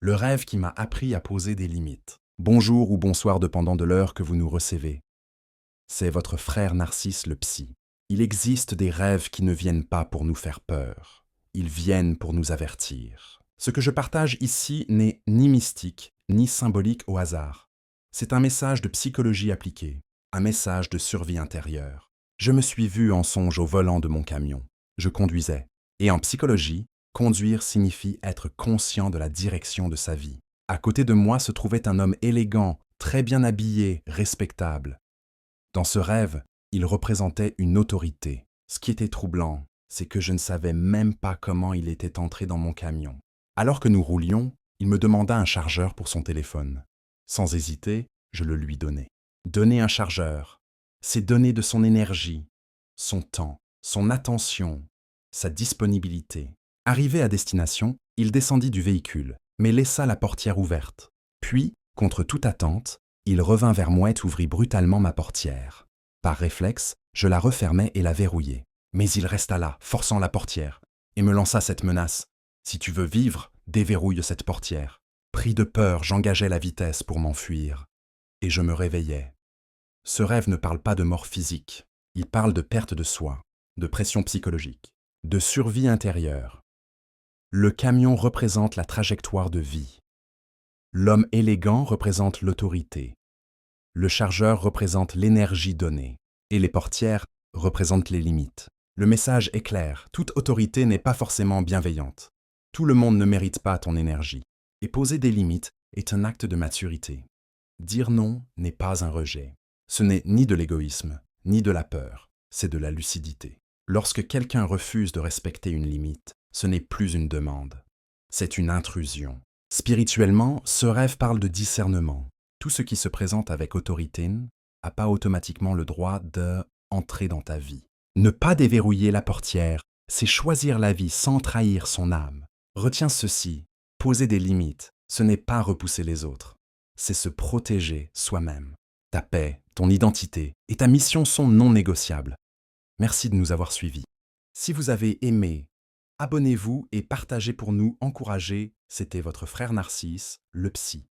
le rêve qui m'a appris à poser des limites. Bonjour ou bonsoir dépendant de l'heure que vous nous recevez. C'est votre frère Narcisse le psy. Il existe des rêves qui ne viennent pas pour nous faire peur. Ils viennent pour nous avertir. Ce que je partage ici n'est ni mystique, ni symbolique au hasard. C'est un message de psychologie appliquée, un message de survie intérieure. Je me suis vu en songe au volant de mon camion. Je conduisais. Et en psychologie, conduire signifie être conscient de la direction de sa vie. À côté de moi se trouvait un homme élégant, très bien habillé, respectable. Dans ce rêve, il représentait une autorité. Ce qui était troublant, c'est que je ne savais même pas comment il était entré dans mon camion. Alors que nous roulions, il me demanda un chargeur pour son téléphone. Sans hésiter, je le lui donnai. Donner un chargeur, c'est donner de son énergie, son temps, son attention, sa disponibilité. Arrivé à destination, il descendit du véhicule, mais laissa la portière ouverte. Puis, contre toute attente, il revint vers moi et ouvrit brutalement ma portière. Par réflexe, je la refermai et la verrouillai. Mais il resta là, forçant la portière, et me lança cette menace. « Si tu veux vivre, déverrouille cette portière. » Pris de peur, j'engageai la vitesse pour m'enfuir. Et je me réveillai. Ce rêve ne parle pas de mort physique. Il parle de perte de soi, de pression psychologique, de survie intérieure. Le camion représente la trajectoire de vie. L'homme élégant représente l'autorité. Le chargeur représente l'énergie donnée. Et les portières représentent les limites. Le message est clair, toute autorité n'est pas forcément bienveillante. Tout le monde ne mérite pas ton énergie. Et poser des limites est un acte de maturité. Dire non n'est pas un rejet. Ce n'est ni de l'égoïsme, ni de la peur, c'est de la lucidité. Lorsque quelqu'un refuse de respecter une limite, ce n'est plus une demande, c'est une intrusion. Spirituellement, ce rêve parle de discernement. Tout ce qui se présente avec autorité n'a pas automatiquement le droit d'entrer dans ta vie. Ne pas déverrouiller la portière, c'est choisir la vie sans trahir son âme. Retiens ceci, poser des limites, ce n'est pas repousser les autres, c'est se protéger soi-même. Ta paix, ton identité et ta mission sont non négociables. Merci de nous avoir suivis. Si vous avez aimé, abonnez-vous et partagez pour nous encourager. C'était votre frère Narcisse, le psy.